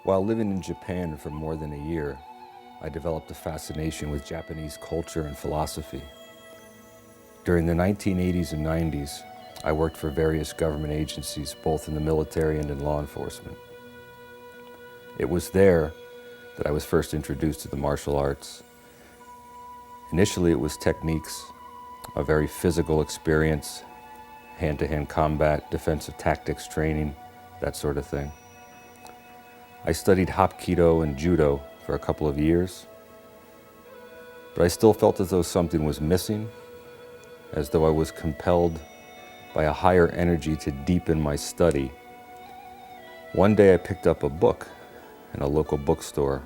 While living in Japan for more than a year, I developed a fascination with Japanese culture and philosophy. During the 1980s and 90s, I worked for various government agencies, both in the military and in law enforcement. It was there that I was first introduced to the martial arts. Initially, it was techniques, a very physical experience, hand-to-hand combat, defensive tactics training, that sort of thing. I studied hapkido and Judo for a couple of years, but I still felt as though something was missing, as though I was compelled by a higher energy to deepen my study. One day I picked up a book in a local bookstore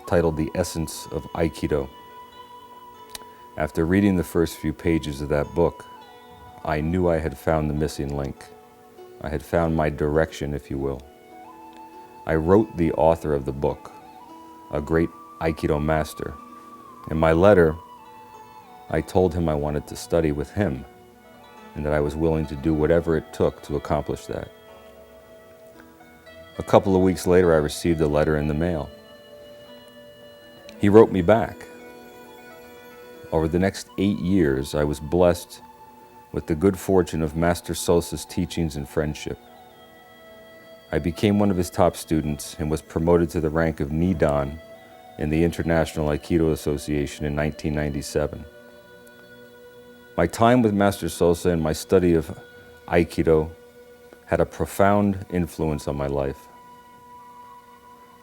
titled The Essence of Aikido. After reading the first few pages of that book, I knew I had found the missing link. I had found my direction, if you will. I wrote the author of the book, a great Aikido master. In my letter, I told him I wanted to study with him and that I was willing to do whatever it took to accomplish that. A couple of weeks later, I received a letter in the mail. He wrote me back. Over the next 8 years, I was blessed with the good fortune of Master Sosa's teachings and friendship. I became one of his top students and was promoted to the rank of Nidan in the International Aikido Association in 1997. My time with Master Sosa and my study of Aikido had a profound influence on my life.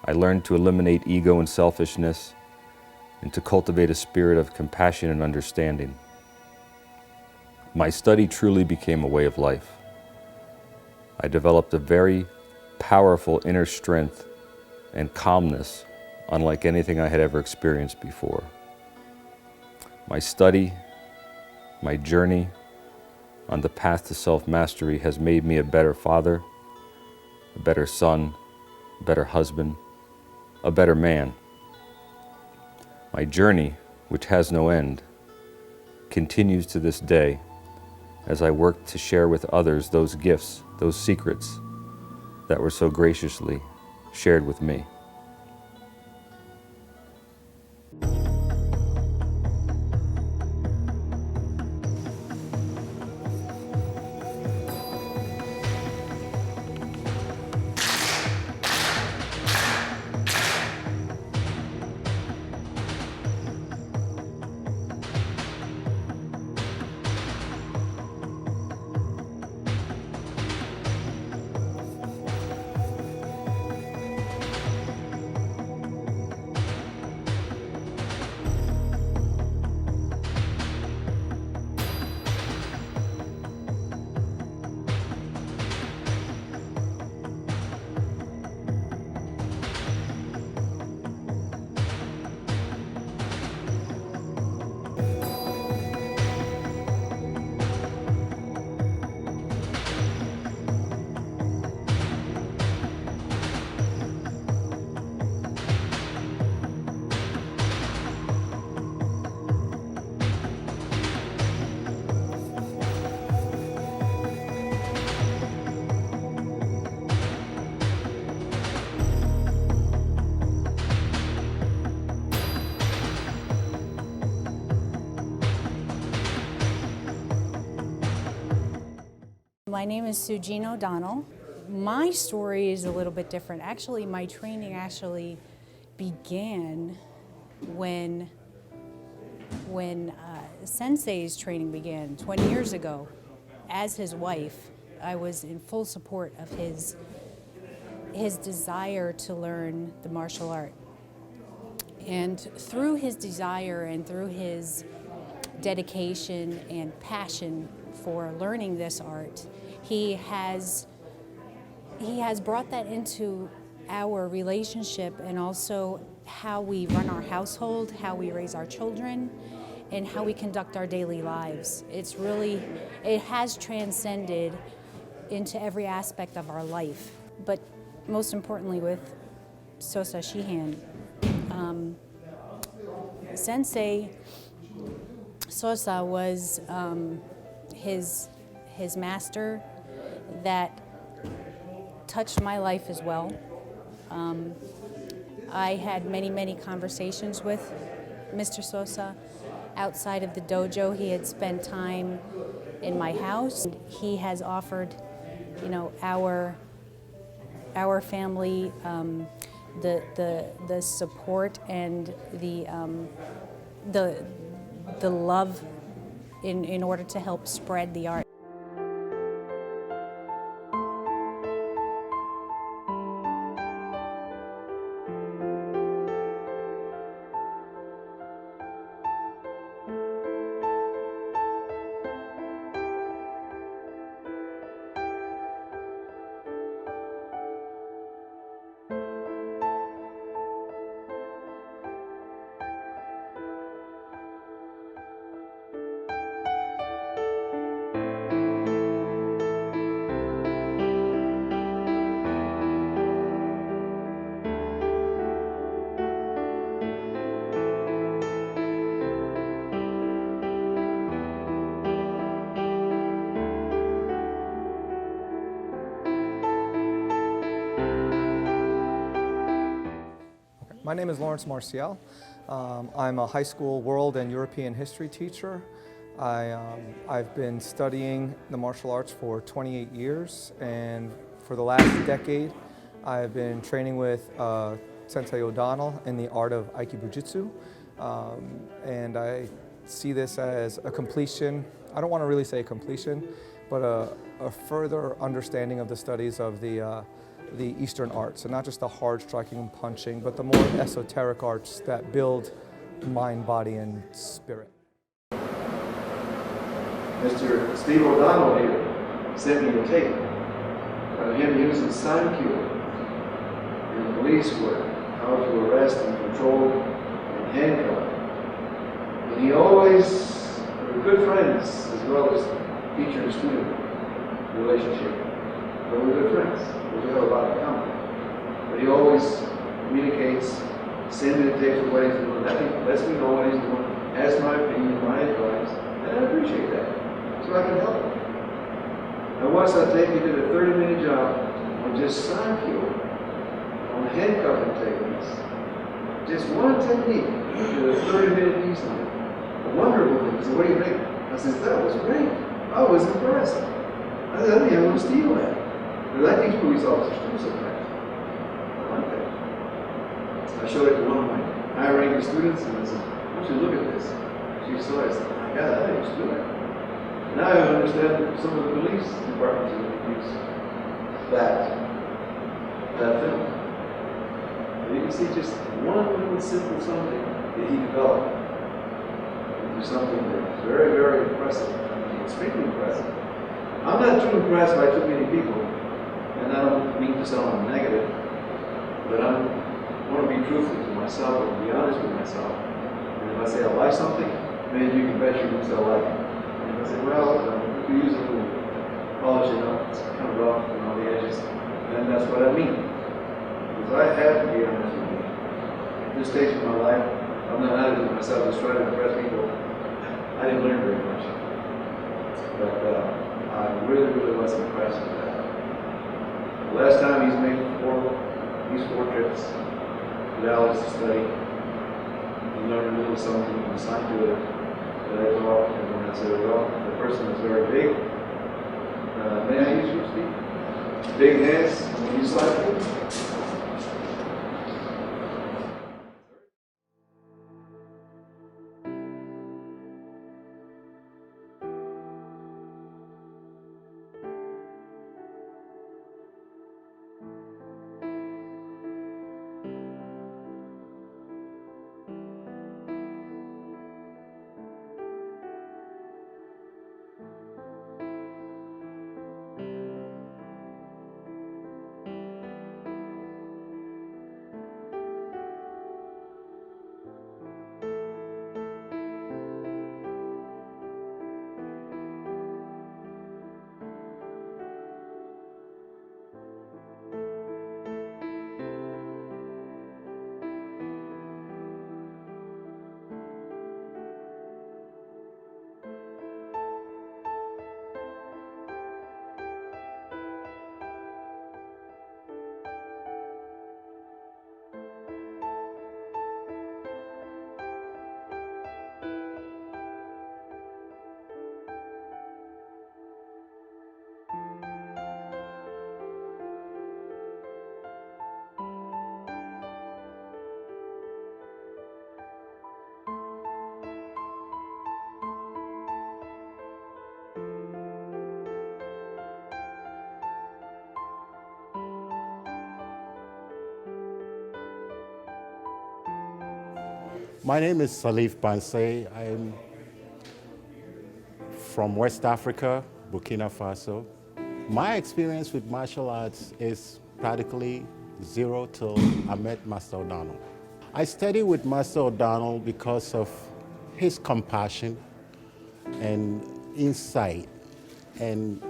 I learned to eliminate ego and selfishness and to cultivate a spirit of compassion and understanding. My study truly became a way of life. I developed a very powerful inner strength and calmness unlike anything I had ever experienced before. My study, my journey on the path to self-mastery has made me a better father, a better son, a better husband, a better man. My journey, which has no end, continues to this day as I work to share with others those gifts, those secrets that were so graciously shared with me. My name is Sujin O'Donnell. My story is a little bit different. Actually, my training began when Sensei's training began 20 years ago. As his wife, I was in full support of his desire to learn the martial art. And through his desire and through his dedication and passion for learning this art, he has brought that into our relationship and also how we run our household, how we raise our children, and how we conduct our daily lives. It has transcended into every aspect of our life. But most importantly with Sosa Shihan, Sensei Sosa was his master that touched my life as well. I had many conversations with Mr. Sosa. Outside of the dojo, he had spent time in my house. He has offered, you know, our family the support and the love in order to help spread the art. My name is Lawrence Marcial. I'm a high school world and European history teacher. I've been studying the martial arts for 28 years, and for the last decade I've been training with Sensei O'Donnell in the art of Aiki Bujutsu. And I see this as a completion. I don't want to really say completion, but a further understanding of the studies of the Eastern arts, and not just the hard striking and punching, but the more esoteric arts that build mind, body, and spirit. Mr. Steve O'Donnell here sent me a tape of him using Sankyo in police work, how to arrest and control and handcuff. And he always, we were good friends as well as teacher and student relationship, but we're good friends. We have a lot in common. But he always communicates, sends me the tapes of what he's doing, lets me know what he's doing, asks my opinion, my advice, and I appreciate that. So I can help him. And once I take he did a 30-minute job on just Sankyo, on handcuffing techniques. Just one technique, did a 30-minute piece on it. A wonderful thing. He said, what do you think? I said, that was great. I was impressed. I said, I didn't have to steal that. Because I teach police officers too sometimes. I like that. I showed it to one of my high-ranking students and I said, I want you to look at this. She saw it and said, my God, I didn't do that. Now I understand that some of the police departments use that film. And you can see just one little simple something that he developed into something that's very impressive. Extremely impressive. I'm not too impressed by too many people. And I don't mean to sound negative, but I want to be truthful to myself and be honest with myself. And if I say I like something, then you can bet you won't say I like it. And if I say, well, if you use a little polishing up, it's kind of rough around the edges, then that's what I mean. Because I have to be honest with you. At this stage of my life, I'm not honest with myself, just trying to impress people. I didn't learn very much. But I really was impressed with that. The last time he's made these four trips to Dallas to study, he learned a little something from the Sankyo that I taught, and when I said, well, the person is very big. May I use your Steve? Big hands, when you Sankyo. My name is Salif Bansay. I'm from West Africa, Burkina Faso. My experience with martial arts is practically zero till I met Master O'Donnell. I studied with Master O'Donnell because of his compassion and insight and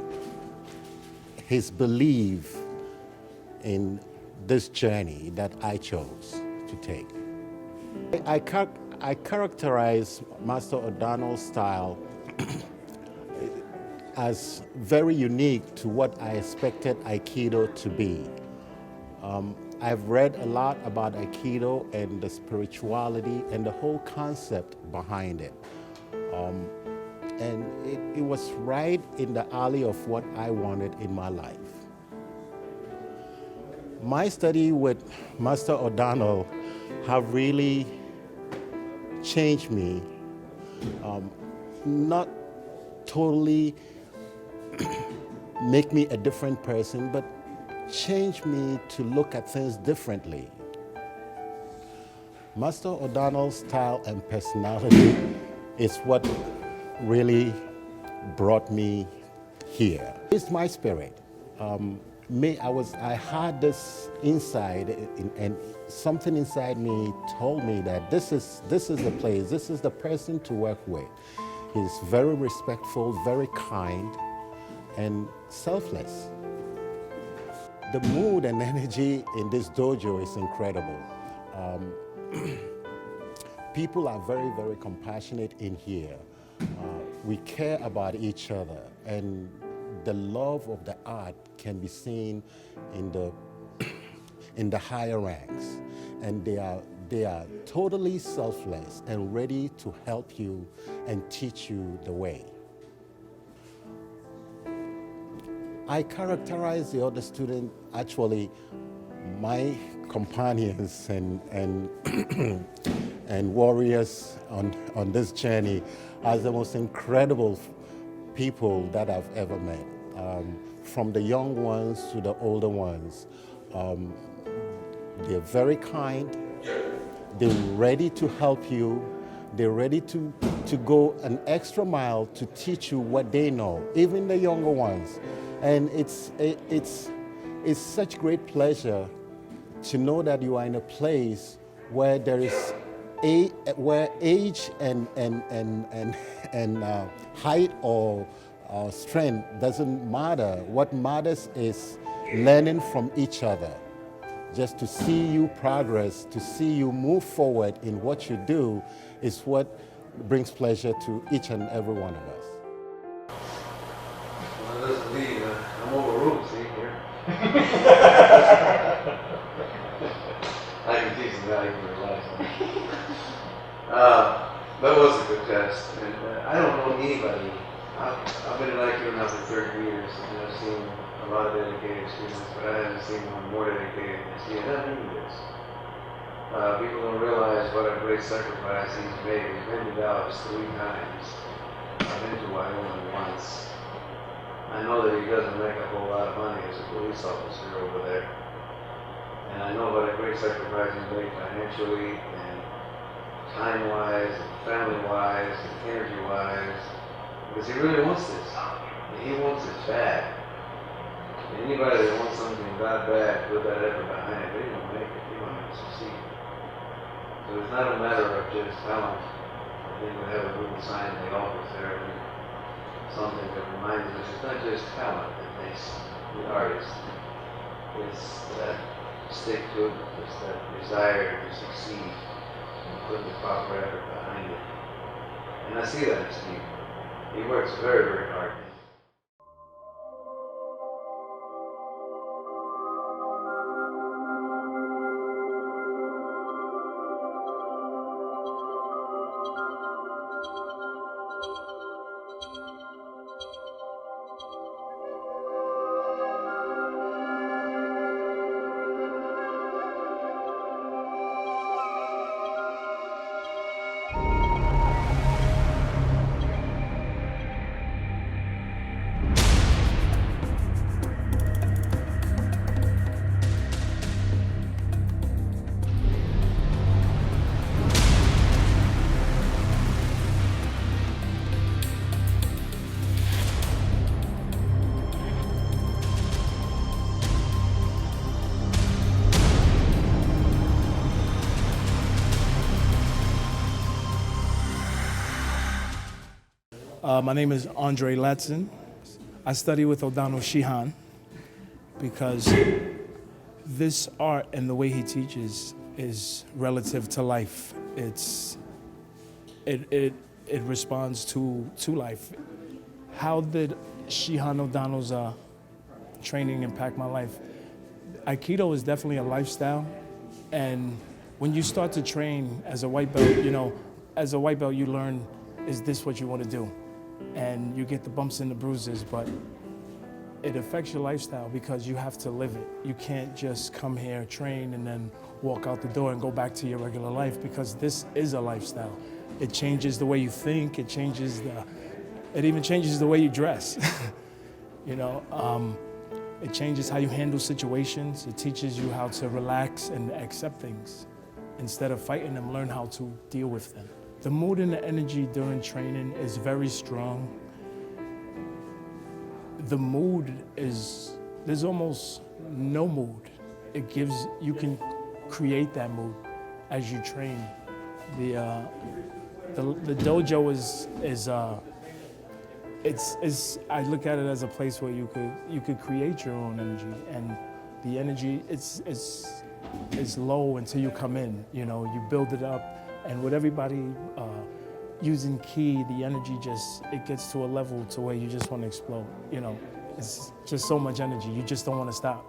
his belief in this journey that I chose to take. I characterize Master O'Donnell's style as very unique to what I expected Aikido to be. I've read a lot about Aikido and the spirituality and the whole concept behind it. And it was right in the alley of what I wanted in my life. My study with Master O'Donnell have really changed me, not totally make me a different person, but changed me to look at things differently. Master O'Donnell's style and personality is what really brought me here. It's my spirit. I had this inside, and something inside me told me that this is the place, this is the person to work with. He's very respectful, very kind, and selfless. The mood and energy in this dojo is incredible. People are very, very compassionate in here. We care about each other, and the love of the art can be seen in the higher ranks. And they are totally selfless and ready to help you and teach you the way. I characterize the other students, actually my companions and and warriors on this journey, as the most incredible people that I've ever met. From the young ones to the older ones. They're very kind, they're ready to help you, they're ready to go an extra mile to teach you what they know, even the younger ones. And it's such great pleasure to know that you are in a place where there is where age and height or strength doesn't matter. What matters is learning from each other. Just to see you progress, to see you move forward in what you do is what brings pleasure to each and every one of us. Well, listen, Lee, I'm overruled, see, here. I can teach some value for your life. That was a good test, and I don't know anybody. I've been in Aikido now for 30 years, and I've seen a lot of dedicated students, but I haven't seen one more dedicated than Shihan this. People don't realize what a great sacrifice he's made. He's been to Dallas 3 times. I've been to Wyoming once. I know that he doesn't make a whole lot of money as a police officer over there. And I know what a great sacrifice he's made financially and time-wise and family-wise and energy-wise. Because he really wants this. And he wants it bad. And anybody that wants something that bad, put that effort behind it, they don't make it. They don't even succeed. So it's not a matter of just talent. I think we have a little sign in the office there, something that reminds us it's not just talent that makes the artist. It's that stick to it, it's that desire to succeed and put the proper effort behind it. And I see that in Steve. He works very, very hard. My name is Andre Latson. I study with O'Domhnaill Shihan because this art and the way he teaches is relative to life. It responds to life. How did Shihan O'Donnell's training impact my life? Aikido is definitely a lifestyle, and when you start to train as a white belt, as a white belt you learn, is this what you want to do? And you get the bumps and the bruises, but it affects your lifestyle because you have to live it. You can't just come here, train, and then walk out the door and go back to your regular life, because this is a lifestyle. It changes the way you think, it even changes the way you dress. It changes how you handle situations. It teaches you how to relax and accept things. Instead of fighting them, learn how to deal with them. The mood and the energy during training is very strong. The mood there's almost no mood. You can create that mood as you train. The dojo I look at it as a place where you could create your own energy, and the energy is low until you come in. You build it up, and with everybody using ki, the energy it gets to a level to where you just want to explode. It's just so much energy. You just don't want to stop.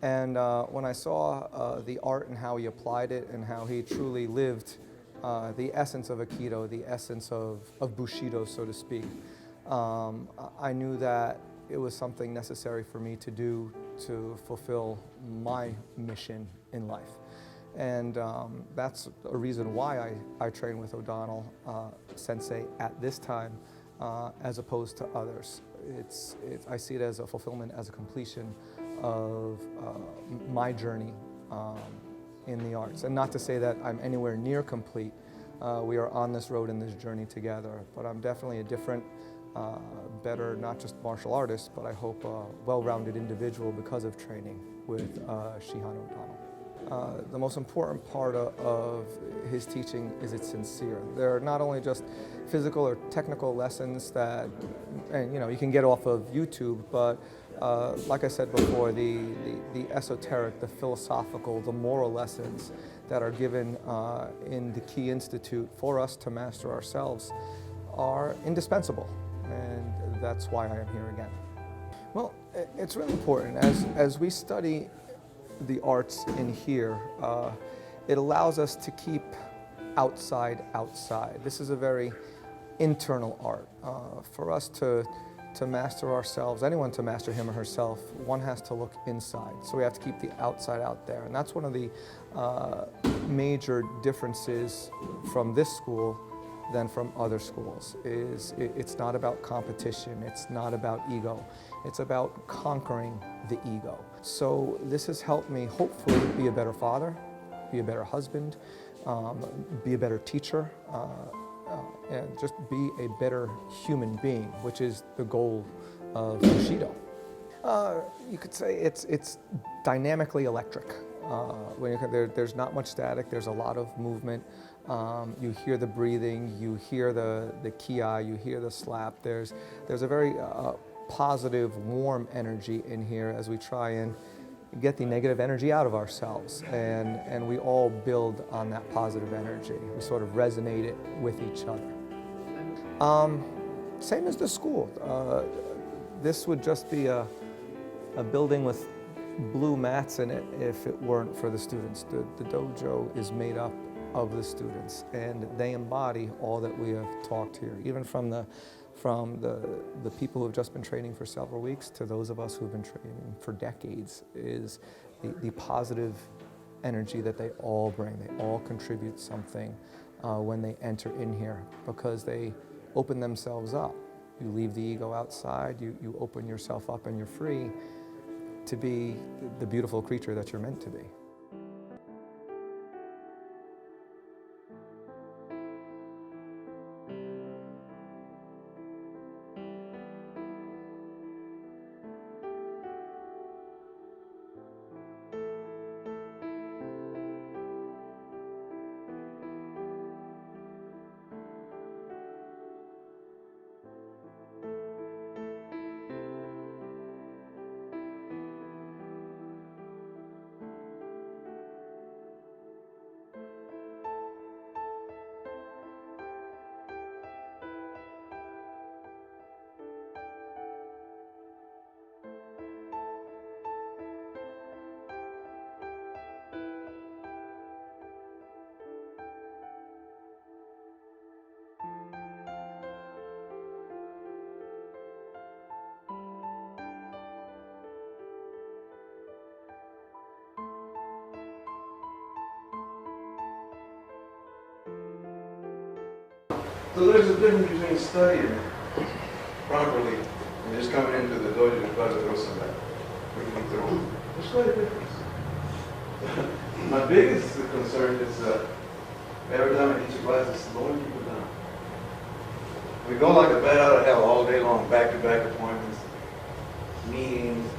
And when I saw the art and how he applied it and how he truly lived the essence of Aikido, the essence of Bushido, so to speak, I knew that it was something necessary for me to do to fulfill my mission in life. And that's a reason why I train with O'Donnell Sensei at this time as opposed to others. I see it as a fulfillment, as a completion of my journey in the arts. And not to say that I'm anywhere near complete. We are on this road and this journey together, but I'm definitely a different, better, not just martial artist, but I hope a well-rounded individual because of training with Shihan O'Donnell. The most important part of his teaching is it's sincere. They're not only just physical or technical lessons that you can get off of YouTube, but like I said before, the esoteric, the philosophical, the moral lessons that are given in the Ki Institute for us to master ourselves are indispensable, and that's why I am here again. Well, it's really important. As we study the arts in here, it allows us to keep outside. This is a very internal art. For us to master ourselves, anyone to master him or herself, one has to look inside. So we have to keep the outside out there. And that's one of the major differences from this school than from other schools. It's not about competition, it's not about ego. It's about conquering the ego. So this has helped me hopefully be a better father, be a better husband, be a better teacher, and just be a better human being, which is the goal of Bushido. You could say it's dynamically electric. There's not much static, there's a lot of movement. You hear the breathing, you hear the ki, you hear the slap. There's a very positive, warm energy in here as we try and get the negative energy out of ourselves. And we all build on that positive energy. We sort of resonate it with each other. Same as the school. This would just be a building with blue mats in it if it weren't for the students. The dojo is made up of the students, and they embody all that we have talked here, even from the people who have just been training for several weeks to those of us who have been training for decades, is the positive energy that they all bring. They all contribute something when they enter in here, because they open themselves up. You leave the ego outside, you open yourself up, and you're free to be the beautiful creature that you're meant to be. So there's a difference between studying properly and just coming into the dojo to try to throw somebody. There's quite a difference. My biggest concern is every time I teach a class, it's slowing people down. We go like a bat out of hell all day long, back-to-back appointments, meetings,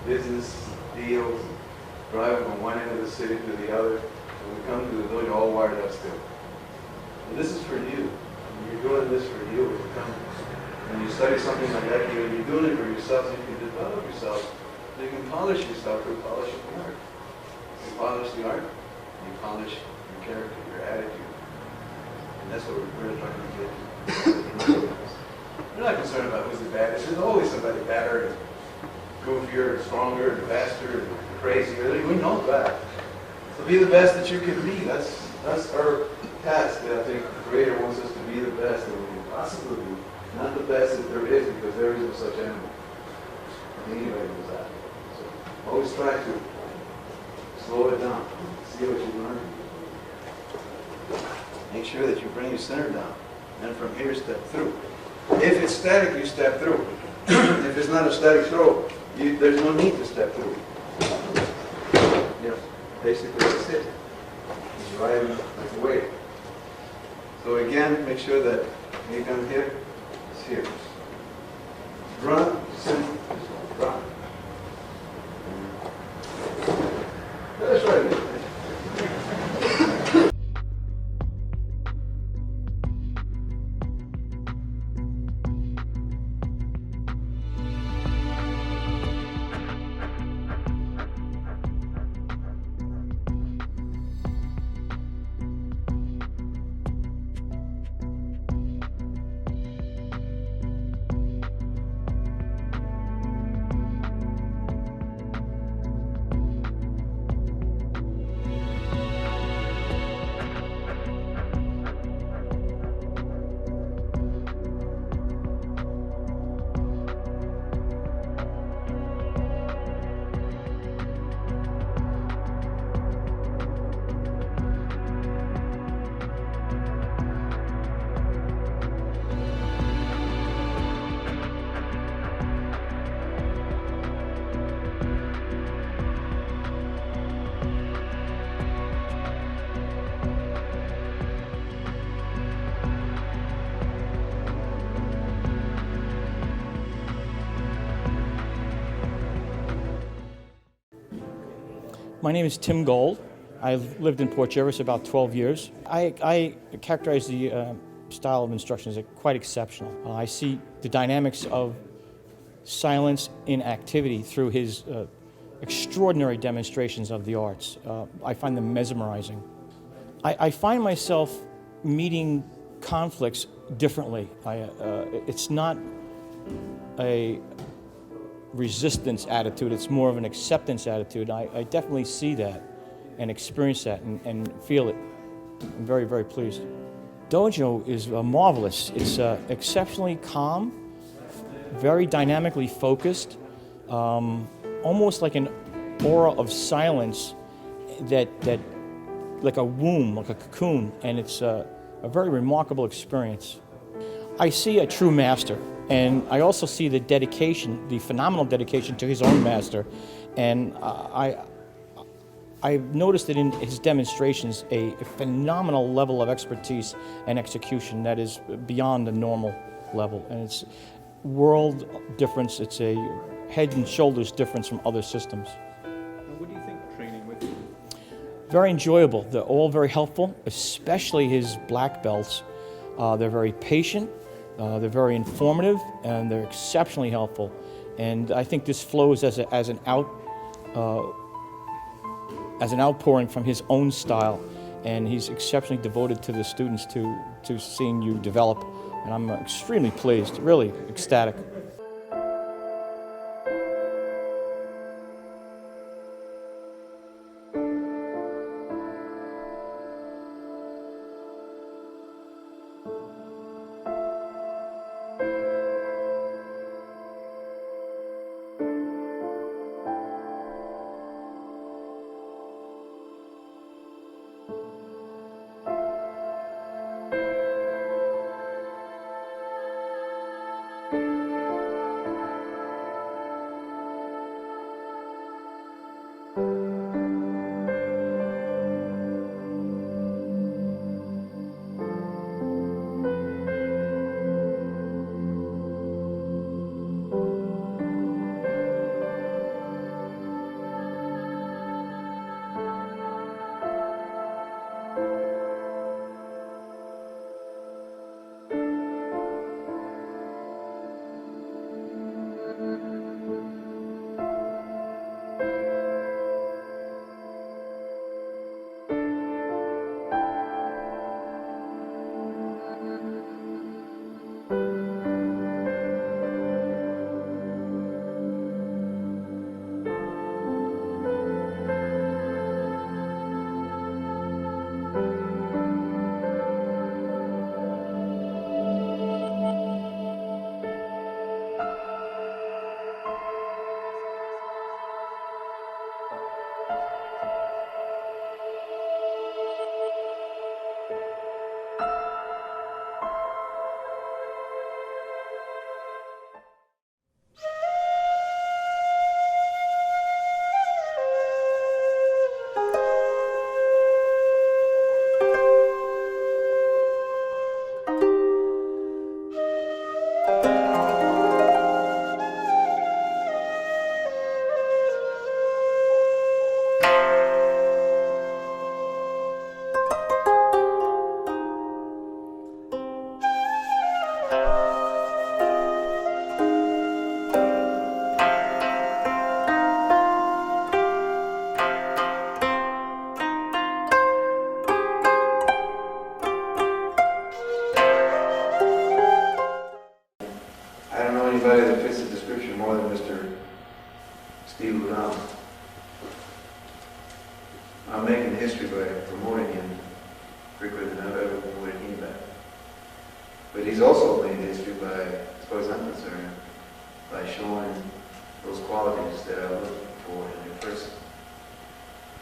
business deals, driving from one end of the city to the other. And we come to the dojo all wired up still. And this is for you. You're doing this for you. When you study something like Aikido, you're doing it for yourself so you can develop yourself, so you can polish yourself through polishing the art. You polish the art, you polish your character, your attitude. And that's what we're really trying to get. We're not concerned about who's the baddest. There's always somebody badder, and goofier, and stronger, and faster, and crazier. We know that. So be the best that you can be. That's our task. That I think the Creator wants us to be the best that we can possibly be. Not the best that there is, because there is no such animal. Anybody knows that. So always try to slow it down. See what you learn. Make sure that you bring your center down. And from here, step through. If it's static, you step through. If it's not a static throw, there's no need to step through. Basically that's it. Just ride like a wave. So again, make sure that when you come here, it's here. Run, center, run. That's right. My name is Tim Gold. I've lived in Port Jervis about 12 years. I characterize the style of instruction as quite exceptional. I see the dynamics of silence in activity through his extraordinary demonstrations of the arts. I find them mesmerizing. I find myself meeting conflicts differently. It's not a resistance attitude, it's more of an acceptance attitude. I definitely see that and experience that and feel it. I'm very, very pleased. Dojo is marvelous. It's exceptionally calm, very dynamically focused, almost like an aura of silence that like a womb, like a cocoon, and it's a very remarkable experience. I see a true master, and I also see the dedication, the phenomenal dedication to his own master, and I've noticed that in his demonstrations a phenomenal level of expertise and execution that is beyond the normal level, and it's world difference. It's a head and shoulders difference from other systems. What do you think training with you? Very enjoyable. They're all very helpful, especially his black belts. They're very patient, they're very informative, and they're exceptionally helpful. And I think this flows as an outpouring from his own style, and he's exceptionally devoted to the students to seeing you develop. And I'm extremely pleased, really ecstatic. That fits the description more than Mr. Steve O'Donnell. I'm making history by promoting him quicker than I've ever promoted anybody. But he's also made history by, as far as I'm concerned, by showing those qualities that I look for in a person.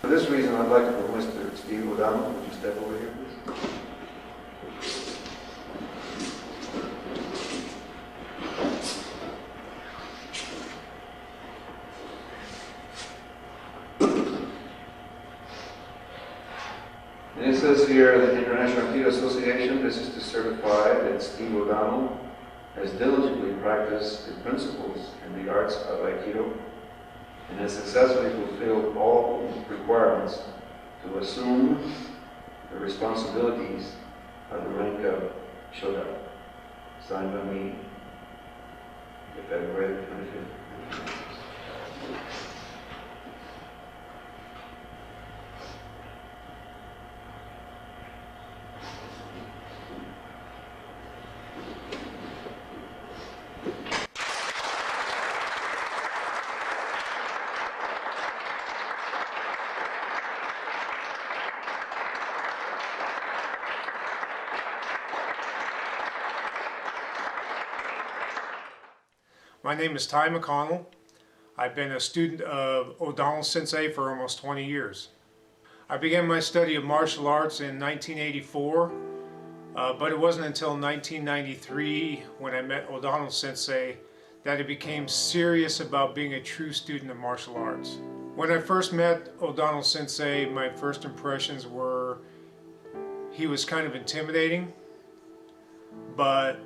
For this reason, I'd like to put Mr. Steve O'Donnell. Would you step over here, please? And it says here that the International Aikido Association, this is to certify that Steve O'Donnell has diligently practiced the principles and the arts of Aikido and has successfully fulfilled all requirements to assume the responsibilities of the rank of Shoda. Signed by me, February 25th. My name is Ty McConnell. I've been a student of O'Donnell Sensei for almost 20 years. I began my study of martial arts in 1984, but it wasn't until 1993 when I met O'Donnell Sensei that I became serious about being a true student of martial arts. When I first met O'Donnell Sensei, my first impressions were he was kind of intimidating, but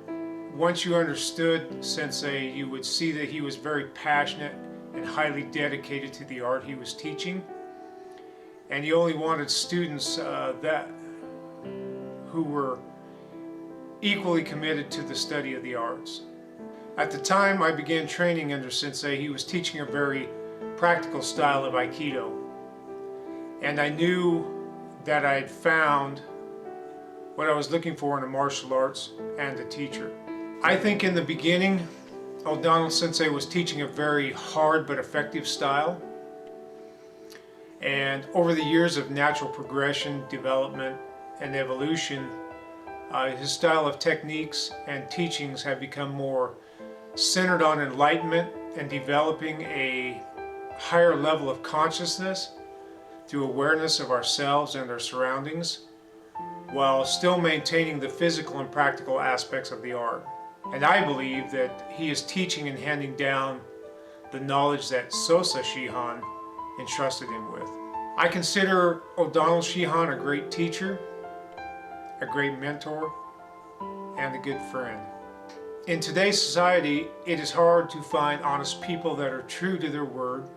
once you understood Sensei, you would see that he was very passionate and highly dedicated to the art he was teaching. And he only wanted students who were equally committed to the study of the arts. At the time I began training under Sensei, he was teaching a very practical style of Aikido. And I knew that I had found what I was looking for in a martial arts and a teacher. I think in the beginning, O'Donnell Sensei was teaching a very hard but effective style. And over the years of natural progression, development, and evolution, his style of techniques and teachings have become more centered on enlightenment and developing a higher level of consciousness through awareness of ourselves and our surroundings, while still maintaining the physical and practical aspects of the art. And I believe that he is teaching and handing down the knowledge that Sosa Shihan entrusted him with. I consider O'Domhnaill Shihan a great teacher, a great mentor, and a good friend. In today's society, it is hard to find honest people that are true to their word,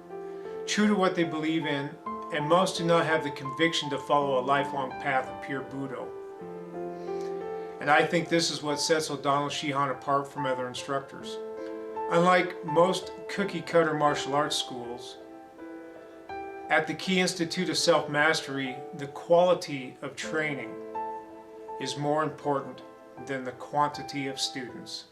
true to what they believe in, and most do not have the conviction to follow a lifelong path of pure Budo. And I think this is what sets O'Domhnaill Shihan apart from other instructors. Unlike most cookie-cutter martial arts schools, at the Key Institute of Self-Mastery, the quality of training is more important than the quantity of students.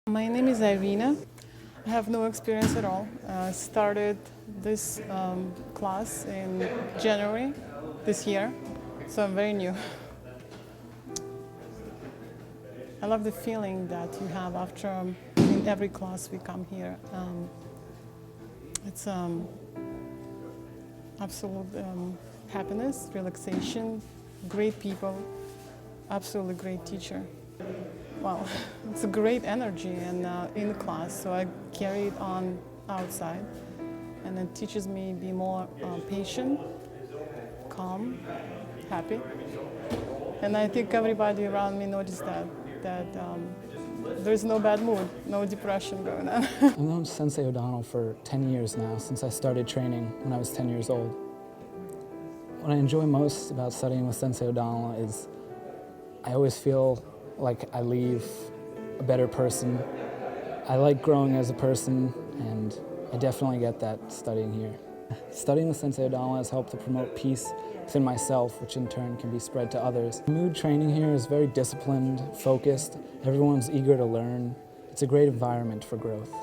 My name is Irina. I have no experience at all. I started this class in January this year, so I'm very new. I love the feeling that you have after in every class we come here. It's absolute happiness, relaxation, great people, absolutely great teacher. Wow, it's a great energy and in class, so I carry it on outside, and it teaches me to be more patient, calm, happy, and I think everybody around me noticed that there's no bad mood, no depression going on. I've known Sensei O'Donnell for 10 years now, since I started training when I was 10 years old. What I enjoy most about studying with Sensei O'Donnell is I always feel like I leave a better person. I like growing as a person, and I definitely get that studying here. Studying with Sensei O'Donnell has helped to promote peace within myself, which in turn can be spread to others. Mood training here is very disciplined, focused. Everyone's eager to learn. It's a great environment for growth.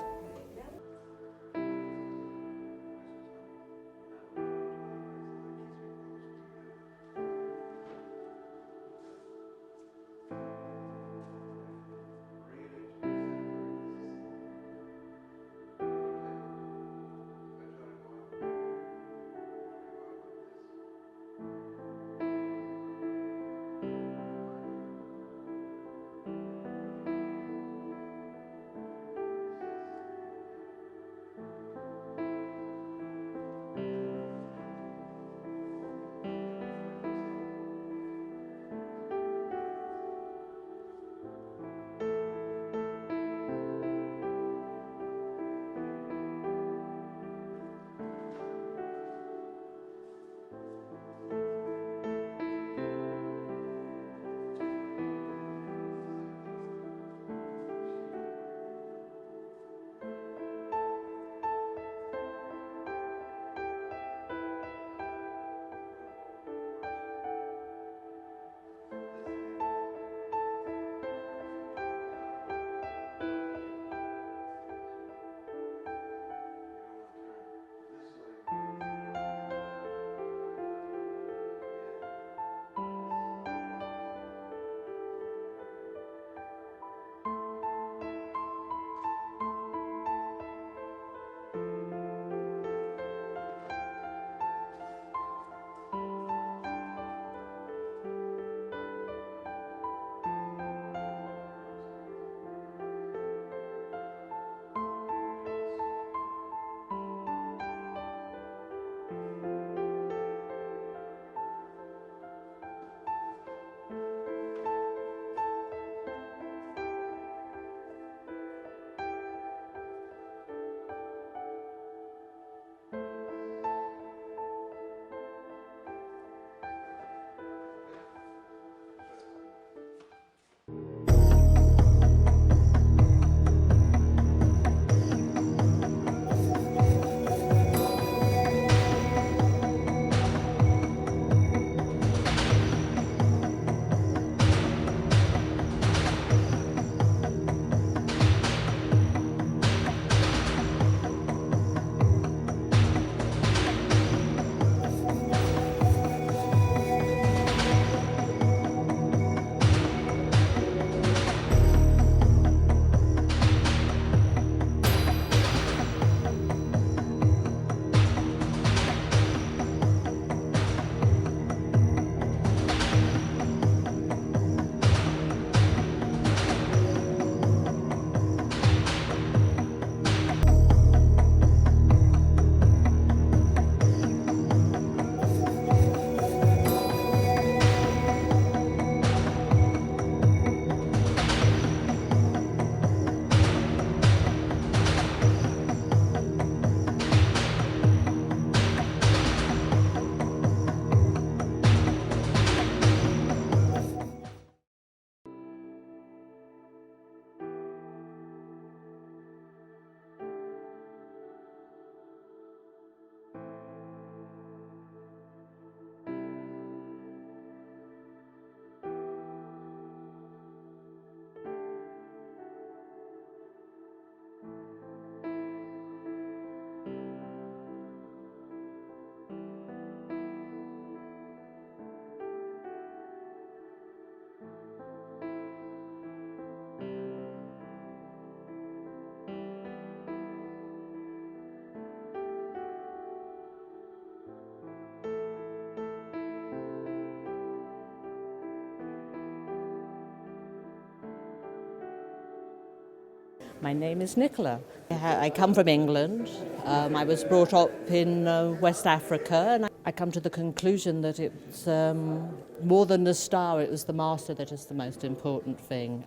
My name is Nicola. I come from England. I was brought up in West Africa, and I come to the conclusion that it's more than the star, it was the master that is the most important thing.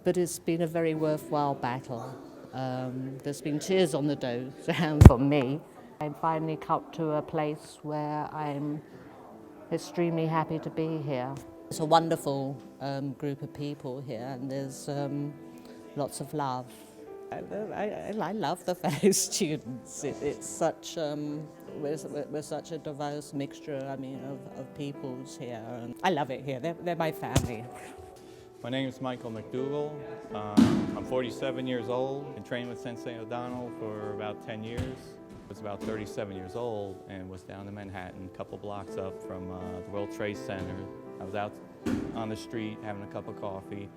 But it's been a very worthwhile battle. There's been tears on the dojo for me. I finally come to a place where I'm extremely happy to be here. It's a wonderful group of people here, and there's lots of love. I love the fellow students. It's such we're such a diverse mixture. I mean, of peoples here. And I love it here. They're my family. My name is Michael McDougall. I'm 47 years old. Been trained with Sensei O'Donnell for about 10 years. I was about 37 years old and was down in Manhattan, a couple blocks up from the World Trade Center. I was out on the street having a cup of coffee,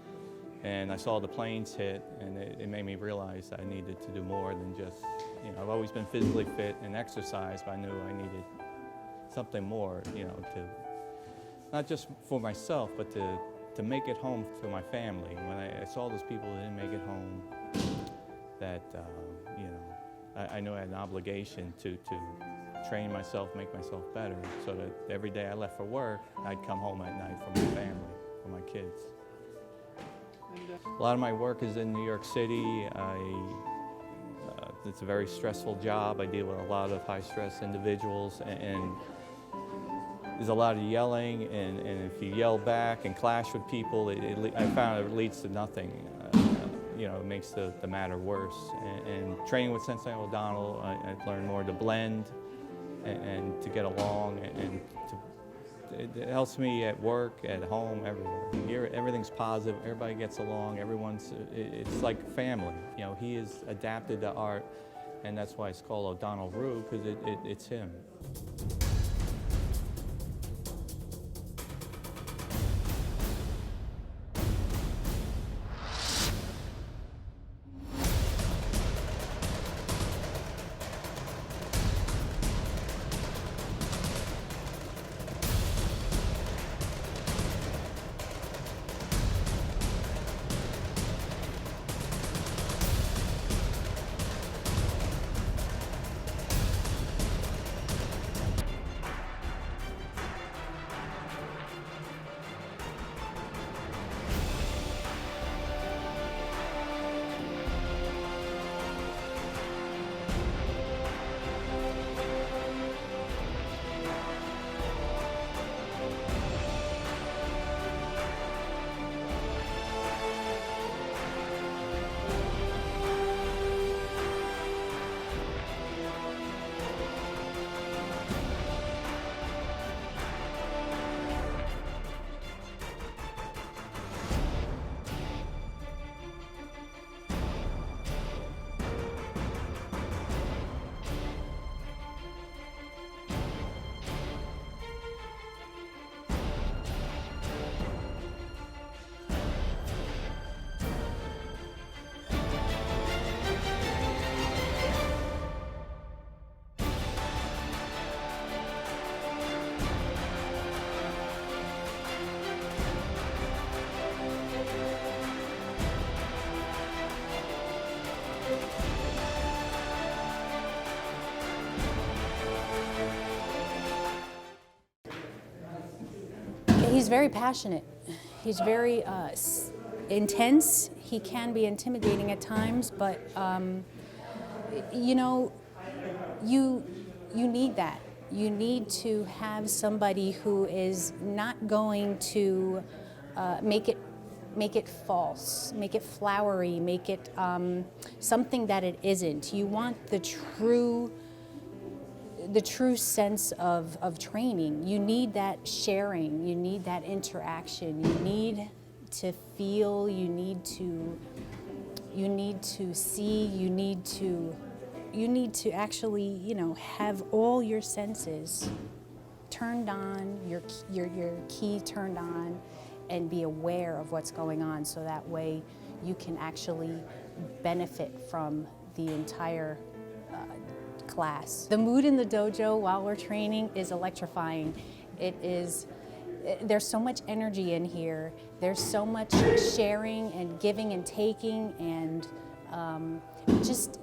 and I saw the planes hit, and it made me realize I needed to do more than just, I've always been physically fit and exercise, but I knew I needed something more, to, not just for myself, but to make it home to my family. When I saw those people that didn't make it home, that, I knew I had an obligation to train myself, make myself better, so that every day I left for work, I'd come home at night for my family, for my kids. A lot of my work is in New York City. It's a very stressful job. I deal with a lot of high-stress individuals, and there's a lot of yelling, and if you yell back and clash with people, I found it leads to nothing. It makes the matter worse. And training with Sensei O'Donnell, I learned more to blend and to get along, and it helps me at work, at home, everywhere. Here, everything's positive, everybody gets along, it's like family. He has adapted the art, and that's why it's called O'Domhnaill Ryu, because it's him. He's very passionate. He's very intense. He can be intimidating at times, but you need that. You need to have somebody who is not going to make it false, make it flowery, make it something that it isn't. You want the true sense of training. You need that sharing, you need that interaction, you need to feel, you need to see, you need to actually, have all your senses turned on, your key turned on, and be aware of what's going on, so that way you can actually benefit from the entire class. The mood in the dojo while we're training is electrifying. There's so much energy in here. There's so much sharing and giving and taking, and Just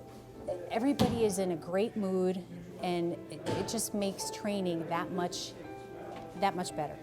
everybody is in a great mood, and it just makes training that much better.